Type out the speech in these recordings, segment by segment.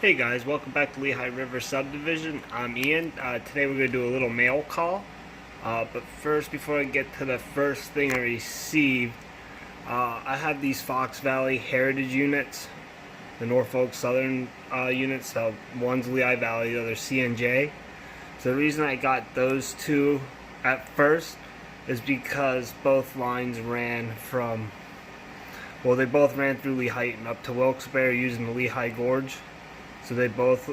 Hey guys, welcome back to Lehigh River Subdivision. I'm Ian. Today we're going to do a little mail call. But first, before I get to the first thing I received, I have these Fox Valley Heritage units, the Norfolk Southern units. So one's Lehigh Valley, the other's C&J. So the reason I got those two at first is because both lines ran from, well, they both ran through Lehigh and up to Wilkes-Barre using the Lehigh Gorge. So they both,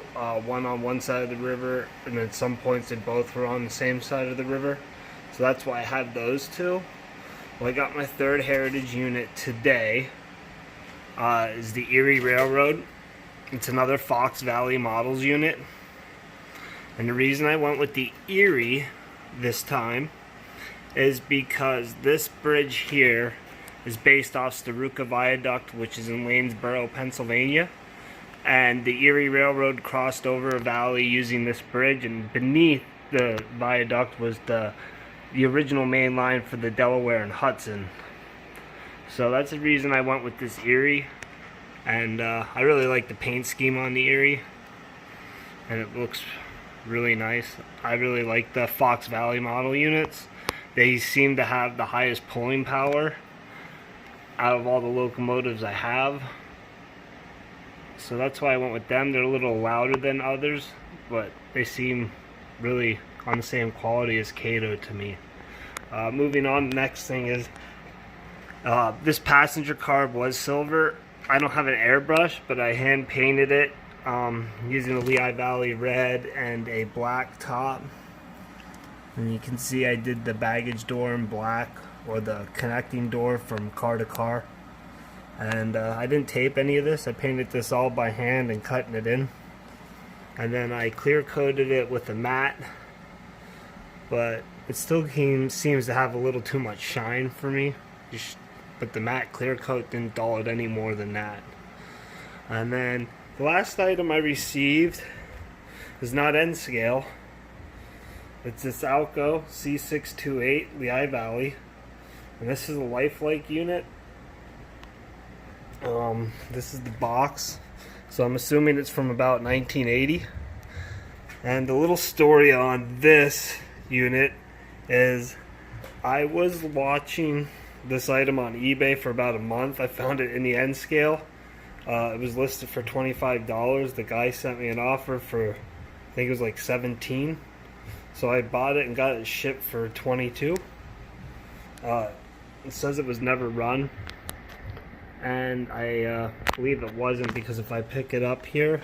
one on one side of the river, and at some points they both were on the same side of the river. So that's why I have those two. Well, I got my third Heritage unit today. Is the Erie Railroad. It's another Fox Valley Models unit. And the reason I went with the Erie this time is because this bridge here is based off Staruka Viaduct, which is in Lanesboro, Pennsylvania. And the Erie Railroad crossed over a valley using this bridge, and beneath the viaduct was the original main line for the Delaware and Hudson. So that's the reason I went with this Erie, and I really like the paint scheme on the Erie, and it looks really nice. I really like the Fox Valley model units. They seem to have the highest pulling power out of all the locomotives I have. So that's why I went with them. They're a little louder than others, but they seem really on the same quality as Cato to me. Moving on, the next thing is this passenger car was silver. I don't have an airbrush, but I hand painted it using the Lehigh Valley red and a black top. And you can see I did the baggage door in black, or the connecting door from car to car. And I didn't tape any of this. I painted this all by hand and cutting it in. And then I clear coated it with a matte. But it still seems to have a little too much shine for me. But the matte clear coat didn't dull it any more than that. And then the last item I received is not N scale. It's this Alco C628 Lehigh Valley. And this is a lifelike unit. This is the box, so I'm assuming it's from about 1980. And the little story on this unit is I was watching this item on eBay for about a month. I found it in the N scale. It was listed for $25. The guy sent me an offer for, I think it was like $17. So I bought it and got it shipped for $22. It says it was never run. And I believe it wasn't, because if I pick it up here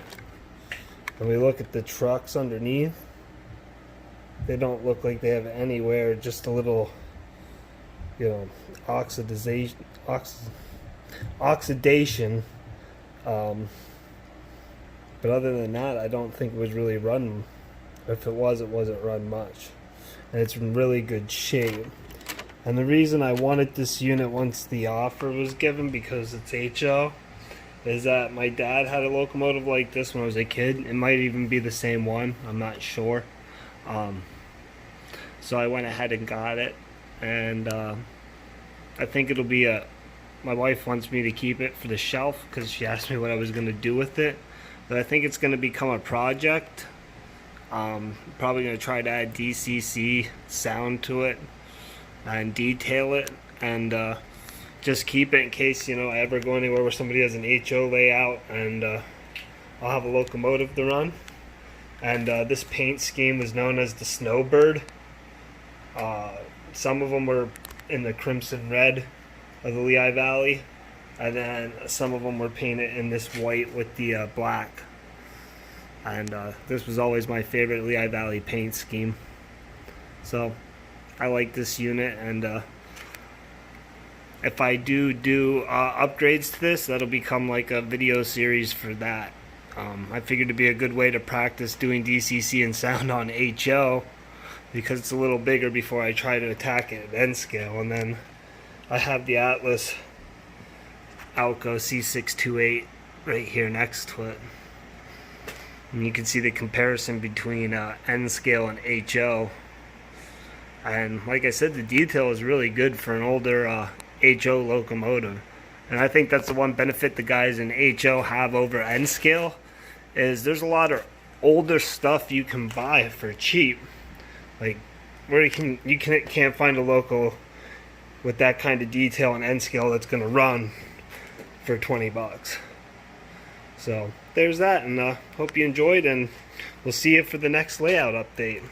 and we look at the trucks underneath, they don't look like they have any wear, just a little, oxidation. But other than that, I don't think it was really run. If it was, it wasn't run much. And it's in really good shape. And the reason I wanted this unit once the offer was given, because it's HO, is that my dad had a locomotive like this when I was a kid. It might even be the same one, I'm not sure. So I went ahead and got it, and I think it'll be my wife wants me to keep it for the shelf, because she asked me what I was going to do with it. But I think it's going to become a project. Probably going to try to add DCC sound to it and detail it, and just keep it in case I ever go anywhere where somebody has an HO layout, and I'll have a locomotive to run. And this paint scheme was known as the Snowbird. Some of them were in the crimson red of the Lehigh Valley, and then some of them were painted in this white with the black. And this was always my favorite Lehigh Valley paint scheme. So I like this unit, and if I do upgrades to this, that'll become like a video series for that. I figured it'd be a good way to practice doing DCC and sound on HO, because it's a little bigger before I try to attack it at N scale. And then I have the Atlas Alco C628 right here next to it, and you can see the comparison between N scale and HO. And like I said, the detail is really good for an older HO locomotive. And I think that's the one benefit the guys in HO have over N scale, is there's a lot of older stuff you can buy for cheap. Like, where you can't find a loco with that kind of detail in N scale that's going to run for 20 bucks. So there's that, and hope you enjoyed, and we'll see you for the next layout update.